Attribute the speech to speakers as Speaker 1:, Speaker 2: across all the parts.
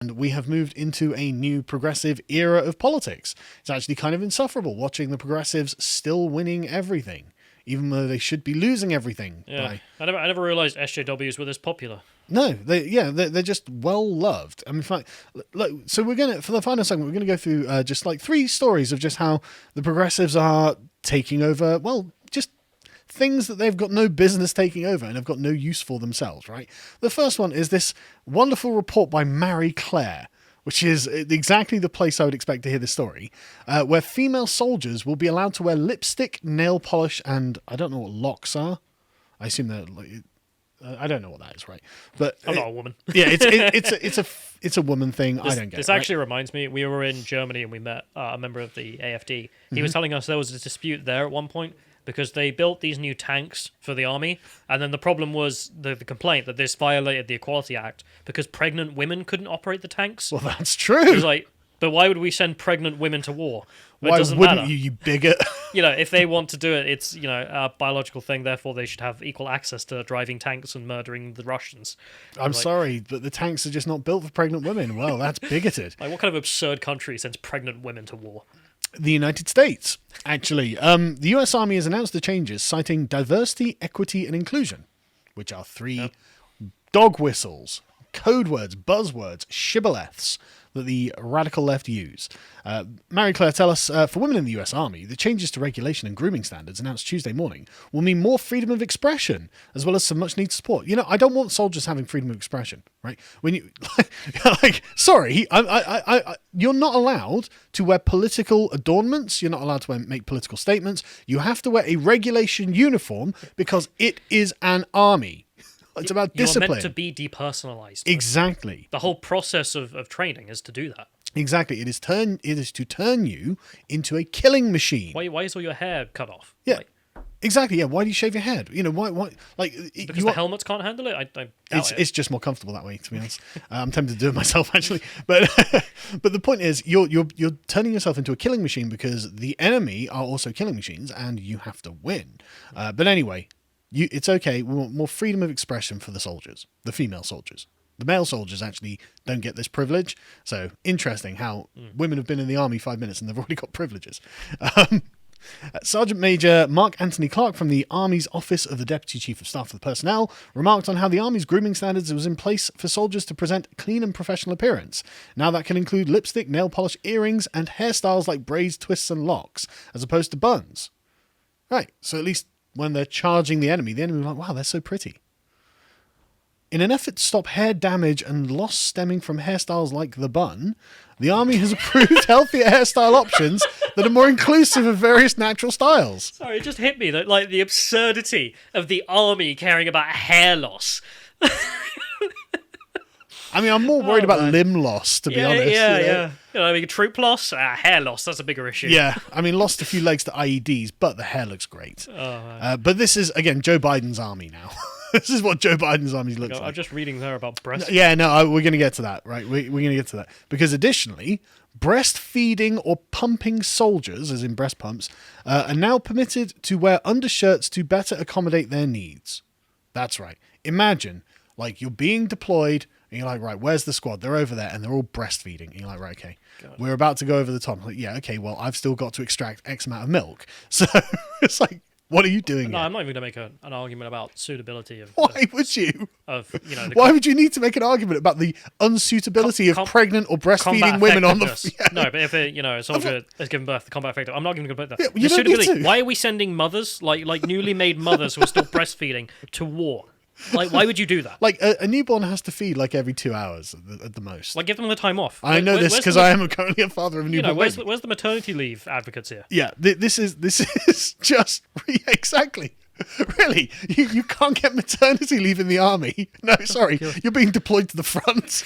Speaker 1: And we have moved into a new progressive era of politics. It's actually kind of insufferable watching the progressives still winning everything, even though they should be losing everything.
Speaker 2: Yeah, I never realised SJWs were this popular.
Speaker 1: No, they're just well loved. I mean, so we're gonna, for the final segment, we're gonna go through just like 3 stories of just how the progressives are taking over. Well, just things that they've got no business taking over and have got no use for themselves, right? The first one is this wonderful report by Marie Claire, which is exactly the place I would expect to hear this story, where female soldiers will be allowed to wear lipstick, nail polish, and I don't know what locks are. I assume they're like, I don't know what that is, right? But
Speaker 2: I'm not a woman.
Speaker 1: Yeah, it's a woman thing. I don't get it.
Speaker 2: This actually reminds me, we were in Germany and we met a member of the AfD. He was telling us there was a dispute there at one point because they built these new tanks for the army, and then the problem was the complaint that this violated the Equality Act because pregnant women couldn't operate the tanks.
Speaker 1: Well, that's true.
Speaker 2: He was like, but why would we send pregnant women to war?
Speaker 1: Why wouldn't you bigot?
Speaker 2: If they want to do it, it's, a biological thing, therefore they should have equal access to driving tanks and murdering the Russians.
Speaker 1: I'm sorry, but the tanks are just not built for pregnant women. Well, that's bigoted.
Speaker 2: Like, what kind of absurd country sends pregnant women to war?
Speaker 1: The United States, actually. The US Army has announced the changes, citing diversity, equity, and inclusion, which are 3 dog whistles, code words, buzzwords, shibboleths that the radical left use. Marie Claire tell us, for women in the US Army, the changes to regulation and grooming standards announced Tuesday morning will mean more freedom of expression, as well as some much needed support. I don't want soldiers having freedom of expression, right? When you, sorry, you're not allowed to wear political adornments. You're not allowed to make political statements. You have to wear a regulation uniform because it is an army. It's about discipline.
Speaker 2: You're meant to be depersonalized.
Speaker 1: Exactly.
Speaker 2: The whole process of training is to do that.
Speaker 1: Exactly. It is to turn you into a killing machine.
Speaker 2: Why is all your hair cut off?
Speaker 1: Yeah. Exactly. Yeah. Why do you shave your head? Why?
Speaker 2: Because the helmets can't handle it.
Speaker 1: It's just more comfortable that way, to be honest. I'm tempted to do it myself, actually. But but the point is, you're turning yourself into a killing machine because the enemy are also killing machines, and you have to win. But anyway. It's okay. We want more freedom of expression for the soldiers, the female soldiers. The male soldiers actually don't get this privilege. So interesting how women have been in the army 5 minutes and they've already got privileges. Sergeant Major Mark Anthony Clark from the Army's Office of the Deputy Chief of Staff for the Personnel remarked on how the Army's grooming standards was in place for soldiers to present clean and professional appearance. Now that can include lipstick, nail polish, earrings, and hairstyles like braids, twists, and locks, as opposed to buns. Right, so at least when they're charging the enemy will be like, wow, they're so pretty. In an effort to stop hair damage and loss stemming from hairstyles like the bun, the Army has approved healthier hairstyle options that are more inclusive of various natural styles.
Speaker 2: Sorry, it just hit me that the absurdity of the Army caring about hair loss.
Speaker 1: I mean, I'm more worried about limb loss, to be honest.
Speaker 2: Yeah. Troop loss, hair loss, that's a bigger issue.
Speaker 1: Yeah, I mean, lost a few legs to IEDs, but the hair looks great. But this is, again, Joe Biden's army now. This is what Joe Biden's army looks like.
Speaker 2: I'm just reading there about breastfeeding.
Speaker 1: Yeah, no, we're going to get to that, right? We're going to get to that. Because additionally, breastfeeding or pumping soldiers, as in breast pumps, are now permitted to wear undershirts to better accommodate their needs. That's right. Imagine, you're being deployed, and you're like, right, where's the squad? They're over there, and they're all breastfeeding. And you're like, right, okay, we're about to go over the top. I'm like, yeah, okay, well, I've still got to extract X amount of milk. So it's like, what are you doing?
Speaker 2: No, I'm not even going to make an argument about suitability of.
Speaker 1: Why would you?
Speaker 2: Why
Speaker 1: would you need to make an argument about the unsuitability of pregnant or breastfeeding women on the?
Speaker 2: Yeah. No, but if a soldier has given birth, the combat effective, I'm not even going to put that.
Speaker 1: Yeah, you don't need to.
Speaker 2: Why are we sending mothers, like newly made mothers who are still breastfeeding, to war? Why would you do that?
Speaker 1: A newborn has to feed every 2 hours at the most.
Speaker 2: Give them the time off.
Speaker 1: I know this because I am currently a father of a newborn.
Speaker 2: Where's the maternity leave advocates here?
Speaker 1: Yeah, this is just exactly. Really, you can't get maternity leave in the army. No, sorry, you're being deployed to the front.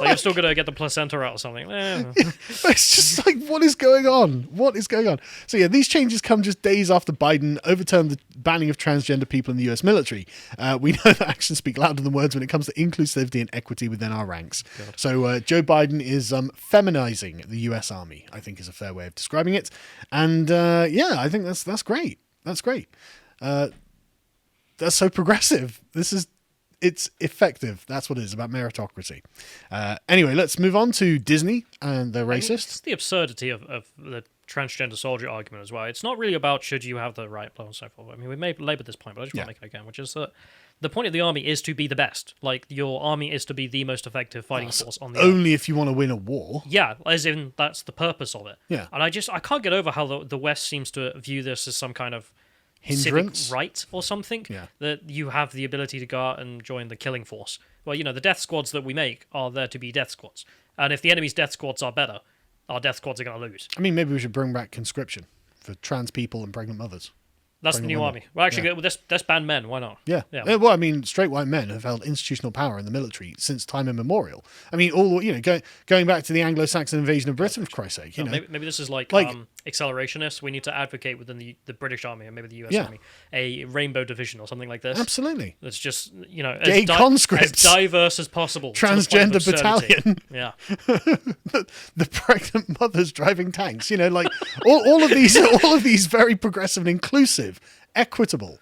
Speaker 2: You're still going to get the placenta out or something.
Speaker 1: It's just what is going on? What is going on? So yeah, these changes come just days after Biden overturned the banning of transgender people in the US military. We know that actions speak louder than words when it comes to inclusivity and equity within our ranks. God. So Joe Biden is feminizing the US Army, I think is a fair way of describing it. And I think that's great. That's great. That's so progressive. This is it's effective. That's what it is, about meritocracy. Anyway, let's move on to Disney and the racist.
Speaker 2: It's the absurdity of the transgender soldier argument as well. It's not really about should you have the right, blah, and so forth. I mean, we may labor this point, but I just want to make it again, which is that the point of the army is to be the best. Like, your army is to be the most effective fighting force on the earth.
Speaker 1: Only if you want to win a war.
Speaker 2: Yeah, as in that's the purpose of it.
Speaker 1: Yeah.
Speaker 2: And I can't get over how the West seems to view this as some kind of
Speaker 1: Hindrance?
Speaker 2: civic right or something.
Speaker 1: Yeah.
Speaker 2: That you have the ability to go out and join the killing force. Well, the death squads that we make are there to be death squads. And if the enemy's death squads are better, our death squads are going to lose.
Speaker 1: I mean, maybe we should bring back conscription for trans people and pregnant mothers.
Speaker 2: That's the new army. Well, actually, let's ban men. Why not?
Speaker 1: Yeah. Well, I mean, straight white men have held institutional power in the military since time immemorial. I mean, going back to the Anglo-Saxon invasion of Britain, for Christ's sake.
Speaker 2: Maybe this is like accelerationists. We need to advocate within the British army and maybe the US army a rainbow division or something like this.
Speaker 1: Absolutely.
Speaker 2: It's just
Speaker 1: gay conscripts,
Speaker 2: as diverse as possible.
Speaker 1: Transgender battalion.
Speaker 2: Yeah.
Speaker 1: the pregnant mothers driving tanks. All of these very progressive and inclusive, equitable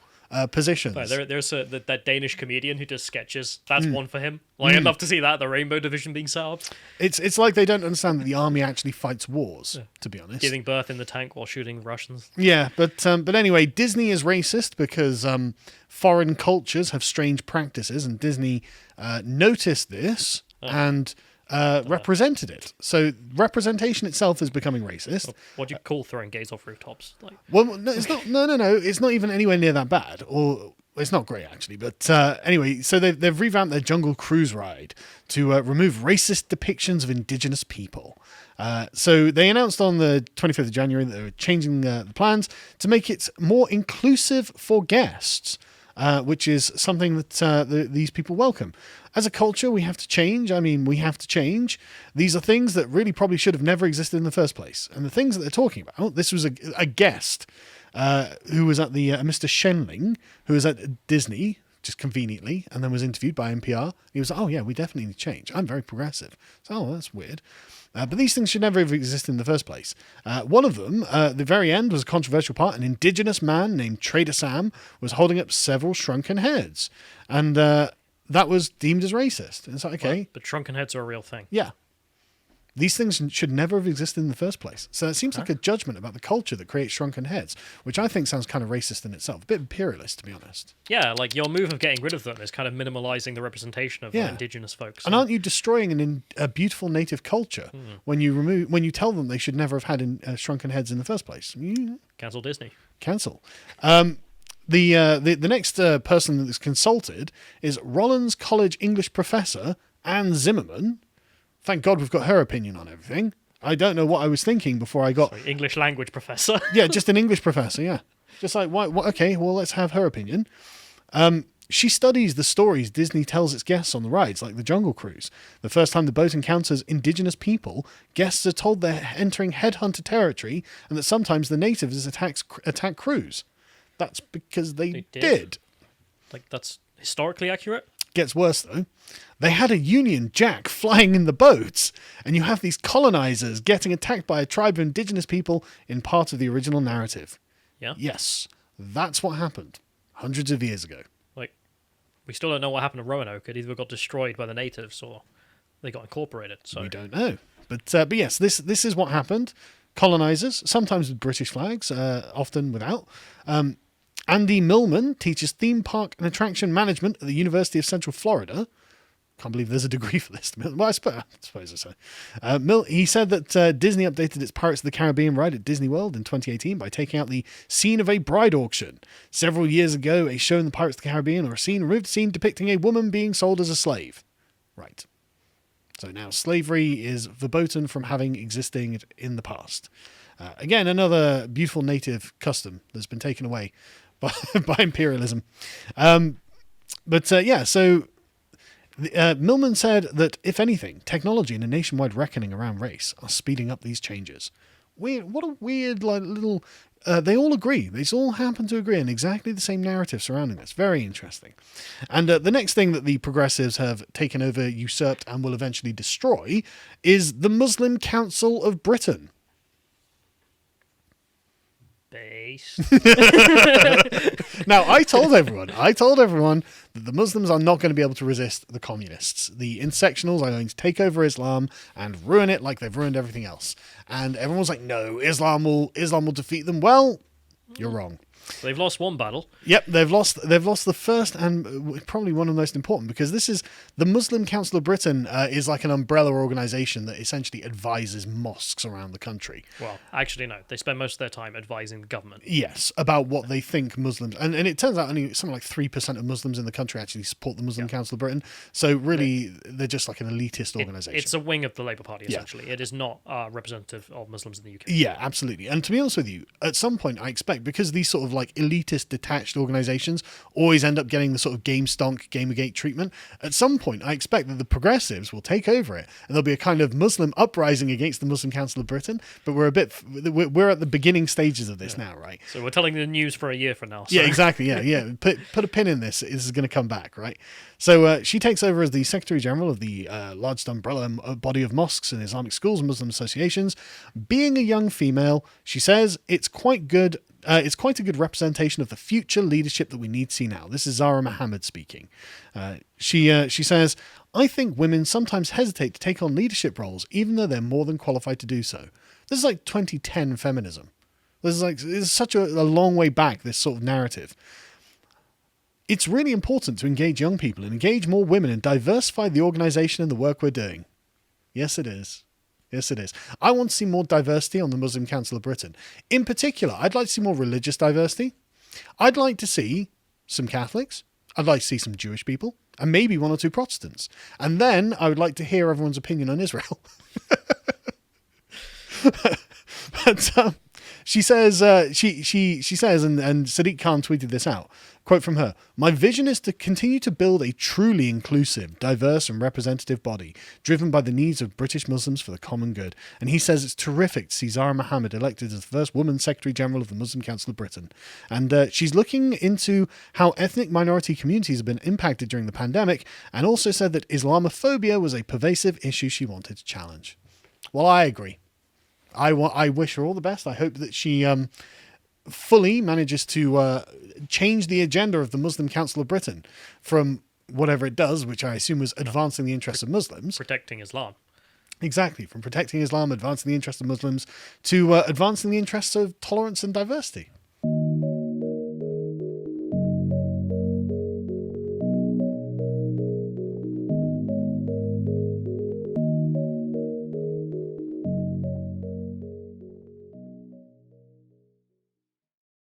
Speaker 1: positions.
Speaker 2: Right, there's that Danish comedian who does sketches. That's one for him. I'd love to see that, the Rainbow Division being set up.
Speaker 1: It's like they don't understand that the army actually fights wars, to be honest.
Speaker 2: Giving birth in the tank while shooting Russians.
Speaker 1: Yeah, but anyway, Disney is racist because foreign cultures have strange practices, and Disney noticed this and represented it. So representation itself is becoming racist.
Speaker 2: What do you call throwing gays off rooftops?
Speaker 1: Well, no, it's not. No. It's not even anywhere near that bad, or it's not great actually. But anyway, so they've revamped their Jungle Cruise ride to remove racist depictions of indigenous people. So they announced on the 25th of January that they were changing the plans to make it more inclusive for guests. Which is something that these people welcome. As a culture, we have to change. I mean, we have to change. These are things that really probably should have never existed in the first place. And the things that they're talking about, this was a guest who was at the Mr. Shenling, who was at Disney, just conveniently, and then was interviewed by NPR. He was like, oh, yeah, we definitely need to change. I'm very progressive. So, oh, that's weird. But these things should never have existed in the first place. One of them, at the very end, was a controversial part. An indigenous man named Trader Sam was holding up several shrunken heads. And that was deemed as racist. And it's like, okay.
Speaker 2: But shrunken heads are a real thing.
Speaker 1: Yeah. These things should never have existed in the first place. So it seems like a judgment about the culture that creates shrunken heads, which I think sounds kind of racist in itself. A bit imperialist, to be honest.
Speaker 2: Yeah, like your move of getting rid of them is kind of minimalizing the representation of indigenous folks.
Speaker 1: And aren't you destroying a beautiful native culture when you tell them they should never have had shrunken heads in the first place?
Speaker 2: Cancel Disney.
Speaker 1: Cancel. The next person that is consulted is Rollins College English professor Anne Zimmerman. Thank God we've got her opinion on everything. I don't know what I was thinking before I got...
Speaker 2: Sorry, English language professor.
Speaker 1: Yeah, just an English professor, yeah. Just like, why? Okay, well, let's have her opinion. She studies the stories Disney tells its guests on the rides, like the Jungle Cruise. The first time the boat encounters indigenous people, guests are told they're entering headhunter territory and that sometimes the natives attack crews. That's because they did.
Speaker 2: Like, that's historically accurate?
Speaker 1: Gets worse, though. They had a Union Jack flying in the boats, and you have these colonizers getting attacked by a tribe of indigenous people in part of the original narrative.
Speaker 2: Yeah?
Speaker 1: Yes, that's what happened hundreds of years ago.
Speaker 2: Like, we still don't know what happened to Roanoke. It either got destroyed by the natives or they got incorporated. So
Speaker 1: we don't know. But yes, this is what happened. Colonizers, sometimes with British flags, often without. Andy Millman teaches theme park and attraction management at the University of Central Florida. Can't believe there's a degree for this. Well, I suppose so. He said that Disney updated its Pirates of the Caribbean ride at Disney World in 2018 by taking out the scene of a bride auction. Several years ago, a show in the Pirates of the Caribbean or a scene removed a scene depicting a woman being sold as a slave. Right. So now slavery is verboten from having existing in the past. Again, another beautiful native custom that's been taken away by imperialism. So Millman said that, if anything, technology and a nationwide reckoning around race are speeding up these changes. Weird, what a weird little... they all agree. They all happen to agree on exactly the same narrative surrounding this. Very interesting. And the next thing that the progressives have taken over, usurped, and will eventually destroy is the Muslim Council of Britain.
Speaker 2: based.
Speaker 1: Now, I told everyone that the Muslims are not going to be able to resist the communists. The intersectionals are going to take over Islam and ruin it like they've ruined everything else. And everyone was like, no, Islam will defeat them. Well, you're wrong.
Speaker 2: They've lost one battle.
Speaker 1: Yep, they've lost the first and probably one of the most important, because this is the Muslim Council of Britain is like an umbrella organization that essentially advises mosques around the country.
Speaker 2: Well, actually, no. They spend most of their time advising the government.
Speaker 1: Yes, about what they think Muslims... And it turns out only something like 3% of Muslims in the country actually support the Muslim Council of Britain. So really, they're just like an elitist organisation.
Speaker 2: It's a wing of the Labour Party, essentially. It is not representative of Muslims in the UK.
Speaker 1: Yeah, absolutely. And to be honest with you, at some point, I expect, because these sort of like elitist, detached organisations always end up getting the sort of game stonk, Gamergate treatment, at some point, I expect that the progressives will take over it, and there'll be a kind of Muslim uprising against the Muslim Council of Britain. But we're at the beginning stages of this now, right?
Speaker 2: So we're telling the news for a year from now. So.
Speaker 1: Yeah, exactly. Yeah. Put a pin in this. This is going to come back, right? So she takes over as the Secretary General of the largest umbrella body of mosques and Islamic schools and Muslim associations. Being a young female, she says it's quite good. It's quite a good representation of the future leadership that we need to see now. This is Zahra Mohammed speaking. She says, I think women sometimes hesitate to take on leadership roles, even though they're more than qualified to do so. This is like 2010 feminism. It's such a long way back, this sort of narrative. It's really important to engage young people and engage more women and diversify the organisation and the work we're doing. Yes, it is. Yes, it is. I want to see more diversity on the Muslim Council of Britain. In particular, I'd like to see more religious diversity. I'd like to see some Catholics. I'd like to see some Jewish people. And maybe one or two Protestants. And then I would like to hear everyone's opinion on Israel. But she says, she says, and Sadiq Khan tweeted this out, quote from her, my vision is to continue to build a truly inclusive, diverse and representative body, driven by the needs of British Muslims for the common good. And he says it's terrific to see Zahra Mohammed elected as the first woman Secretary General of the Muslim Council of Britain. And she's looking into how ethnic minority communities have been impacted during the pandemic, and also said that Islamophobia was a pervasive issue she wanted to challenge. Well, I agree. I wish her all the best. I hope that she fully manages to change the agenda of the Muslim Council of Britain from whatever it does, which I assume was advancing the interests of Muslims.
Speaker 2: Protecting Islam.
Speaker 1: Exactly. From protecting Islam, advancing the interests of Muslims, to advancing the interests of tolerance and diversity.